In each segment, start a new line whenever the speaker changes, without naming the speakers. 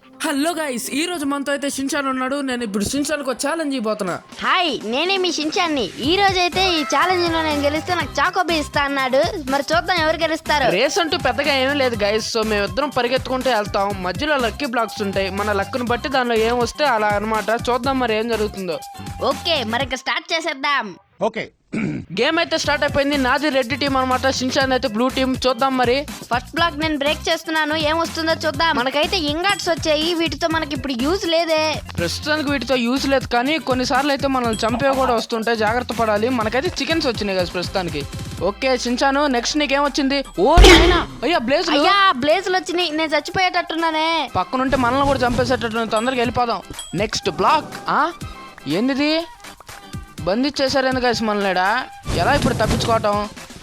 Hello guys, ఈ రోజు మనతో అయితే షిన్చాన్ ఉన్నాడు. నేను ఇప్పుడు షిన్చాన్కి ఒక ఛాలెంజ్ ఇవ్వబోతున్నా.
హాయ్, నేనే మీ షిన్చాన్ని. ఈ రోజు అయితే ఈ ఛాలెంజ్ లో నేను గెలిస్తే నాకు చాకోబీ ఇస్తా అన్నాడు. మరి చూద్దాం ఎవరు గెలుస్తారు.
రేస్ అంటూ పెద్దగా ఏమీ లేదు గైస్. సో మేమిద్దరం పరిగెత్తుకుంటూ వెళ్తాం. మధ్యలో లక్కీ బ్లాక్స్ ఉంటాయి. మన లక్కును బట్టి దానిలో ఏం వస్తే అలా అనమాట. చూద్దాం మరి ఏం జరుగుతుందో.
ఓకే, మరి ఇక స్టార్ట్ చేసేద్దాం.
ఓకే,
గేమ్ అయితే స్టార్ట్ అయిపోయింది. నాది రెడ్ టీం అనమాట, షిన్చాన్ అయితే బ్లూ టీం. చూద్దాం మరి.
ఫస్ట్ బ్లాక్ నేను బ్రేక్ చేస్తున్నాను, ఏమొస్తుందో చూద్దాం. మనకైతే ఇంగాట్స్ వచ్చాయి, వీటితో మనకి ఇప్పుడు యూజ్ లేదే.
ప్రస్తుతానికి వీటితో యూజ్ లేదు, కానీ కొన్నిసార్లు అయితే మనల్ని చంపే కూడా వస్తుంటాయి. జాగ్రత్త పడాలి. మనకైతే చికెన్స్ వచ్చినాయి కదా ప్రస్తుతానికి. ఓకే షిన్చాను, నెక్స్ట్ నీకేం వచ్చింది? ఓ నాయనా, అయ్యా బ్లేజ్.
అయ్యా బ్లేజులు వచ్చినాయి, నేను చచ్చిపోయేటట్టున్నానే.
పక్కనుంటే మనల్ని కూడా చంపేసేటట్టు. తొందరగా వెళ్ళిపోదాం. Next black. ఏందిది? బంధించేశారు ఎందుకు కలిసి మనలేడా? ఎలా ఇప్పుడు తప్పించుకోవటం?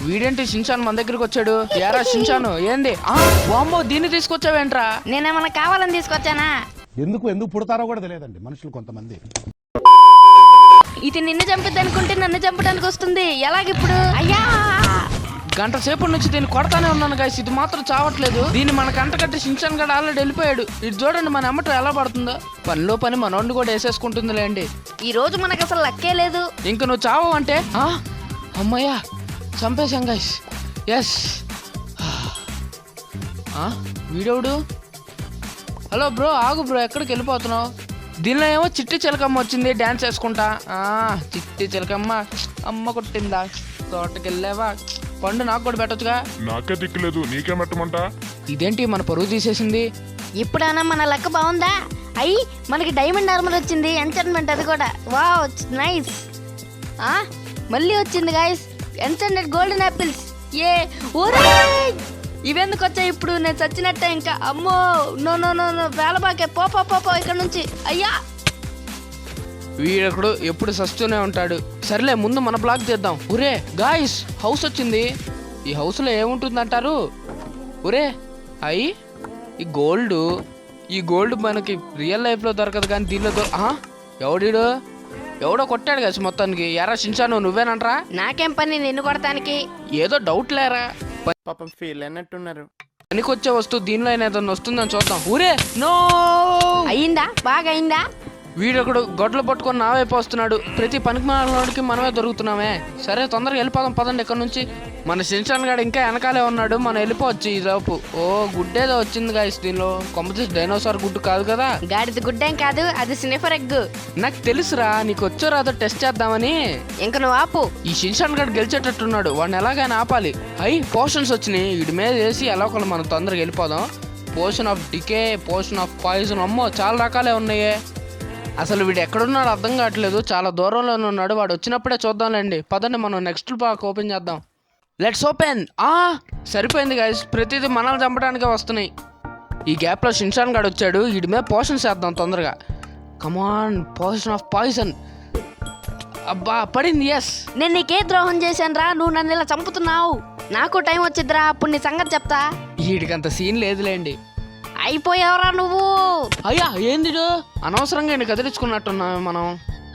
వీడేంటి షిన్చాన్ మన దగ్గరికి వచ్చాడు? యారా షిన్చాను, ఏంది? వామ్మో, దీన్ని తీసుకొచ్చావేంట్రా?
నేనేమన్నా కావాలని తీసుకొచ్చానా?
ఎందుకు పుడతారో కూడా తెలియదండి మనుషులు కొంతమంది.
ఇది నిన్ను చంపిద్ది అనుకుంటే నన్ను చంపడానికి వస్తుంది. ఎలాగిప్పుడు? అయ్యా,
గంట సేపటి నుంచి దీన్ని కొడతానే ఉన్నాను గాయస్. ఇది మాత్రం చావట్లేదు. దీన్ని మన కంట కట్టి షిన్చాన్ గడ ఆల్రెడీ వెళ్ళిపోయాడు. ఇది చూడండి మన అమ్మటం ఎలా పడుతుందో. పనిలో పని మనోడిని కూడా వేసేసుకుంటుందిలేండి.
ఈ రోజు మనకు అసలు లక్కే లేదు.
ఇంక నువ్వు చావు అంటే అమ్మయ్యా చంపేశాం గైస్. ఎస్. వీడెవడు? హలో బ్రో, ఆగు బ్రో, ఎక్కడికి వెళ్ళిపోతున్నావు? దీనిలో ఏమో చిట్టి చిలకమ్మ వచ్చింది డ్యాన్స్ వేసుకుంటా. చిట్టి చిలకమ్మ అమ్మ కొట్టిందా? తోటకెళ్ళావా? పండు నాకు కూడా పెట్టొచ్చుగా.
నాకే దిక్కులేదు, నీకేం పెట్టమంటా?
ఇదేంటి మన పరువు తీసేసింది?
ఇప్పుడైనా మన లెక్క బాగుందా? అయ్యి మనకి డైమండ్ ఆర్మర్ వచ్చింది, ఎంచర్మెంట్ అది కూడా. Wow, nice. మళ్ళీ వచ్చింది గాయస్, ఎన్సెండెడ్ గోల్డెన్ యాపిల్స్. ఏ ఊరే, ఇవెందుకు వచ్చాయి ఇప్పుడు? నేను చచ్చినట్టే ఇంకా. అమ్మో, నో నో నో నో, వేలబాకే, పో ఇక్కడ నుంచి. అయ్యా,
వీడెక్కడు ఎప్పుడు సస్తూనే ఉంటాడు. సర్లే, ముందు మన బ్లాక్ తీద్దాం. ఒరే గాయస్, హౌస్ వచ్చింది. ఈ హౌస్లో ఏముంటుందంటారు? ఒరే అయ్యి, ఈ గోల్డ్ మనకి రియల్ లైఫ్లో దొరకదు, కానీ దీనిలో ఎవడో కొట్టాడు కదా మొత్తానికి. ఎరా షిన్చాను, నువ్వేనంటరా?
నాకేం పని నిన్ను కొడతానికి?
ఏదో డౌట్ లేరా?
పాపం ఫీల్ అయినట్టున్నారు.
పనికొచ్చే వస్తువు దీనిలో ఏదైనా వస్తుందని చూద్దాం. ఊరే నో,
అయిందా? బాగా అయిందా?
వీడొకడు గొడ్లు పట్టుకొని నా వైపు వస్తున్నాడు. ప్రతి పనికి మాలోడికి మనమే దొరుకుతున్నామే. సరే తొందరగా వెళ్ళిపోదాం పదండి ఇక్కడ నుంచి. మన షిన్చాన్ గాడు ఇంకా వెనకాలే ఉన్నాడు. మనం వెళ్ళిపోవచ్చు ఈ లోపు. ఓ గుడ్డేదో వచ్చింది గాయస్ దీనిలో. కొంపతీసి డైనోసార్ గుడ్డు కాదు కదా?
గాడిద గుడ్డేం కాదు, అది స్నిఫర్ ఎగ్.
నాకు తెలుసురా, నీకు వచ్చో రాదో టెస్ట్ చేద్దామని.
ఇంక నువ్వు ఆపు.
ఈ షిన్చాన్ గాడు గెలిచేటట్టున్నాడు. వాడిని ఎలాగైనా ఆపాలి. పోషన్స్ వచ్చినాయి, వీడి మీద వేసి ఎలా ఒకళ్ళు మనం తొందరగా వెళ్ళిపోదాం. Potion of decay, potion of poison, అమ్మో చాలా రకాలే ఉన్నాయే. అసలు వీడు ఎక్కడున్నాడు అర్థం కావట్లేదు. చాలా దూరంలోనే ఉన్నాడు. వాడు వచ్చినప్పుడే చూద్దాంలేండి. పదండి మనం నెక్స్ట్ పాక్ ఓపెన్ చేద్దాం. Let's open. సరిపోయింది గైస్, ప్రతిదీ మనల్ని చంపడానికే వస్తున్నాయి. ఈ గ్యాప్లో షిన్చాన్ గాడు వచ్చాడు. వీడి మీద పోషన్ చేద్దాం తొందరగా. కమాన్, పోషన్ ఆఫ్ పాయిజన్. అబ్బా పడింది. ఎస్.
నేను నీకే ద్రోహం చేశాను రా, నువ్వు నన్ను ఇలా చంపుతున్నావు. నాకు టైం వచ్చిద్దిరా, అప్పుడు నీ సంగతి చెప్తా.
వీడికంత సీన్ లేదులేండి.
అయిపోయావురా నువ్వు.
అయ్యా ఏంది? అనవసరంగా ఈయన కదిలించుకున్నట్టున్నామే మనం.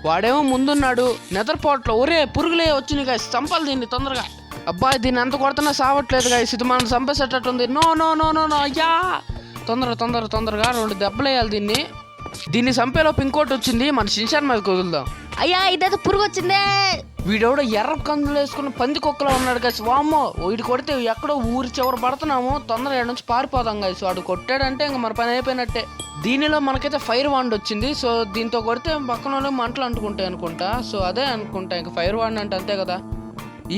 వాడేమో ముందున్నాడు నిద్రపోట్లో. ఒరే పురుగులే వచ్చినాయి గాయస్, చంపాలి దీన్ని తొందరగా. అబ్బాయి దీన్ని ఎంత కొడుతున్నా సావట్లేదు గాయస్. ఇది మనం చంపేసేటట్టుంది. No no no no no. అయ్యా తొందరగా 2 దెబ్బలు వేయాలి దీన్ని. దీన్ని చంపేలోపు ఇంకోటి వచ్చింది. మన షిన్చాన్ మీద కుదులుదాం.
అయ్యా ఇదేదో పురుగు వచ్చిందే.
వీడెవడో ఎర్ర కందులు వేసుకుని పంది కుక్కలో ఉన్నాడు గాయస్. వామ్మో, వీడు కొడితే ఎక్కడో ఊరి చివర పడుతున్నాము. తొందరగా ఇక్కడ నుంచి పారిపోదాం గాయస్. వాడు కొట్టాడంటే ఇంక మన పని అయిపోయినట్టే. దీనిలో మనకైతే ఫైర్ వాండ్ వచ్చింది. సో దీంతో కొడితే పక్కన మంటలు అంటుకుంటాయి అనుకుంటా. సో అదే అనుకుంటా, ఇంకా ఫైర్ వాండ్ అంటే అంతే కదా.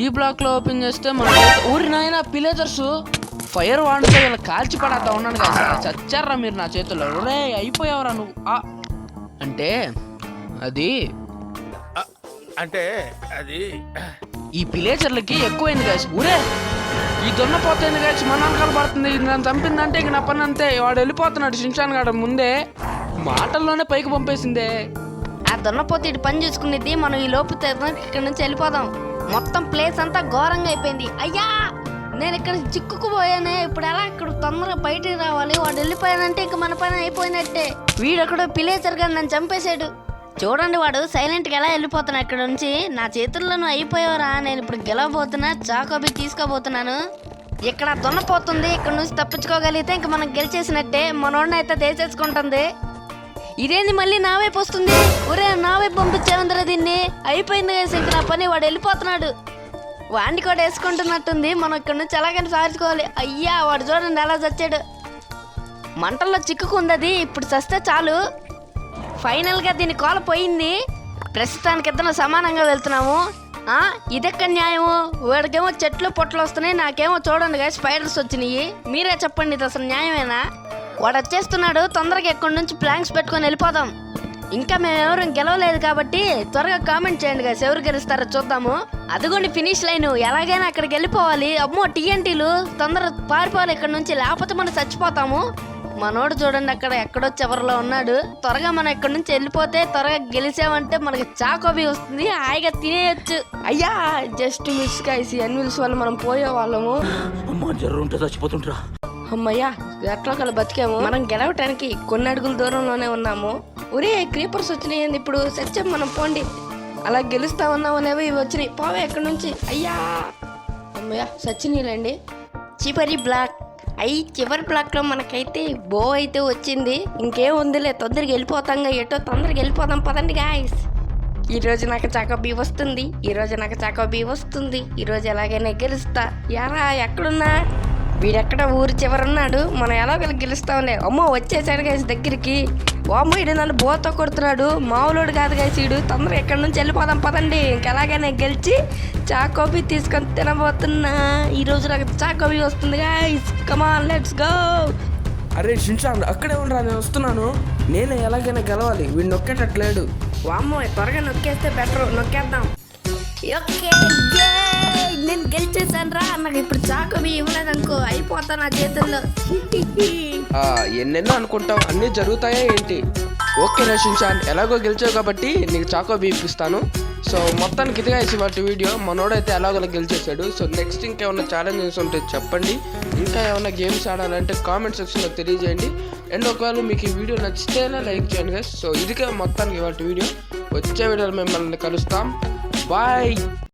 ఈ బ్లాక్ లో ఓపెన్ చేస్తే మన ఊరి నాయన పిలేజర్స్ ఫైర్ వాండ్తో ఇలా కాల్చి పడతా ఉన్నాను కదా. చచ్చారా మీరు నా చేతుల్లో? ఒరే అయిపోయావరా నువ్వు.
అది
ఈ పిలేజర్లకి ఎక్కువైంది గాయస్. ఊరే ఈ దున్నపోతుంది గాయస్, మన అంకాలు పడుతుంది. ఇది నన్ను చంపిందంటే ఇంక నా పని అంతే. వాడు వెళ్ళిపోతున్నాడు షిన్చాన్ గాడు ముందే. మాటల్లోనే పైకి పంపేసిందే.
ఆ దున్నపోతే ఇటు పని చూసుకునేది. మనం ఈ లోపు ఇక్కడ నుంచి వెళ్ళిపోదాం. మొత్తం ప్లేస్ అంతా ఘోరంగా అయిపోయింది. అయ్యా నేను ఇక్కడ చిక్కుకుపోయానే. ఇప్పుడు ఎలా ఇక్కడ తొందరగా బయటికి రావాలి? వాడు వెళ్ళిపోయానంటే ఇంక మన పని అయిపోయినట్టే. వీడొకడు పిలేజర్ గా నన్ను చంపేశాడు. చూడండి వాడు సైలెంట్గా ఎలా వెళ్ళిపోతున్నా ఇక్కడ నుంచి. నా చేతుల్లో నువ్వు అయిపోయావురా. నేను ఇప్పుడు గెలవబోతున్నా, చాకోబీ తీసుకోబోతున్నాను. ఇక్కడ దున్నపోతుంది. ఇక్కడ నుంచి తప్పించుకోగలిగితే ఇంక మనం గెలిచేసినట్టే. మనోడిని అయితే తీసేసుకుంటుంది. ఇదేంది మళ్ళీ నా వైపు వస్తుంది? ఒరే నా వైపు పంపించారందరూ దీన్ని. అయిపోయింది కదా ఇంక నా పని. వాడు వెళ్ళిపోతున్నాడు. వాడిని కూడా వేసుకుంటున్నట్టుంది. మనం ఇక్కడ నుంచి ఎలాగైనా సాధించుకోవాలి. అయ్యా వాడు చూడండి ఎలా చచ్చాడు. మంటల్లో చిక్కుకుంది అది. ఇప్పుడు చస్తే చాలు. ఫైనల్గా దీని కోల పోయింది. ప్రస్తుతానికి ఇద్దరు సమానంగా వెళ్తున్నాము. ఇదెక్కడ న్యాయము? వాడికేమో చెట్లు పొట్లు వస్తున్నాయి, నాకేమో చూడండి కదా స్పైడర్స్ వచ్చినాయి. మీరే చెప్పండి, ఇది అసలు న్యాయమేనా? వాడు వచ్చేస్తున్నాడు. తొందరగా ఎక్కడి నుంచి ప్లాంక్స్ పెట్టుకొని వెళ్ళిపోదాం. ఇంకా మేమెవరు గెలవలేదు కాబట్టి త్వరగా కామెంట్ చేయండి కదా ఎవరు గెలుస్తారో చూద్దాము. అదిగోండి ఫినిష్ లైన్. ఎలాగైనా అక్కడికి వెళ్ళిపోవాలి. అమ్మో TNTలు, తొందరగా పారిపోవాలి ఇక్కడ నుంచి, లేకపోతే మనం చచ్చిపోతాము. మనోడు చూడండి అక్కడ ఎక్కడో చివరిలో ఉన్నాడు. త్వరగా మనం ఇక్కడ నుంచి వెళ్ళిపోతే త్వరగా గెలిచామంటే మనకి చాకోబీ వస్తుంది, హాయిగా తినేయచ్చు. అయ్యా జస్ట్ మిస్ గైస్. ఎన్విల్స్ వల్ల మనం పోయేవాళ్ళము.
చచ్చిపోతుంటా.
అమ్మయ్యా ఎట్లా కల బతికాము. మనం గెలవటానికి కొన్ని అడుగుల దూరంలోనే ఉన్నాము. ఒరే క్రీపర్స్ వచ్చినాయి. ఇప్పుడు సత్యం మనం పోండి. అలా గెలుస్తా ఉన్నామనేవి ఇవి వచ్చినాయి. పోవే ఎక్కడి నుంచి. అయ్యా అమ్మయ్యా సచ్చినీలండి. చివరి బ్లాక్. చివరి బ్లాక్ లో మనకైతే బో అయితే వచ్చింది. ఇంకేం ఉందిలే, తొందరగా వెళ్ళిపోతాం. ఎటో తొందరగా వెళ్ళిపోతాం పదండి గాయస్. ఈరోజు నాకు చాకోబీ వస్తుంది. ఈరోజు ఎలాగైనా గెలుస్తా. యారా ఎక్కడున్నా? వీడెక్కడ ఊరి చివరున్నాడు. మనం ఎలాగైనా గెలుస్తాంలే. అమ్మో వచ్చేసాడు గాయస్ దగ్గరికి. వామ్మో ఈడు నన్ను బోతో కొడుతున్నాడు. మామూలుడు కాదు గాయస్ ఈడు. తొందరగా ఎక్కడి నుంచి వెళ్ళిపోదాం పదండి. ఇంకెలాగైనా గెలిచి చాకోబీ తీసుకొని తినబోతున్నా. ఈరోజు నాకు చాకోబీ వస్తుంది గాయస్. Come on let's go.
అరే షిన్చాన్ అక్కడే ఉండరా, నేను వస్తున్నాను. నేను ఎలాగైనా గెలవాలి. వీడు నొక్కేటట్లేడు.
వామ్మో త్వరగా నొక్కేస్తే బెటర్. నొక్కేద్దాం. ఓకే నేను గెలిచేసాను రా. నాకు ఇప్పుడు చాకోబీ ఇవ్వలేదనుకో అయిపోతా నా చేతుల్లో.
ఎన్నెన్నో అనుకుంటావు, అన్నీ జరుగుతాయా ఏంటి? ఓకే షిన్చాన్, ఎలాగో గెలిచావు కాబట్టి నీకు చాకోబీ ఇప్పిస్తాను. సో మొత్తానికి ఇదిగా ఇవాటి వీడియో. మనోడైతే ఎలాగోలా గెలిచేసాడు. సో నెక్స్ట్ ఇంకేమన్నా ఛాలెంజెస్ ఉంటే చెప్పండి. ఇంకా ఏమన్నా గేమ్స్ ఆడాలంటే కామెంట్ సెక్షన్లో తెలియజేయండి. అండ్ ఒకవేళ మీకు ఈ వీడియో నచ్చితేనే లైక్ చేయండి గైస్. సో ఇదిగా మొత్తానికి ఇవాటి వీడియో. వచ్చే వీడియోలో మిమ్మల్ని కలుస్తాం. బాయ్.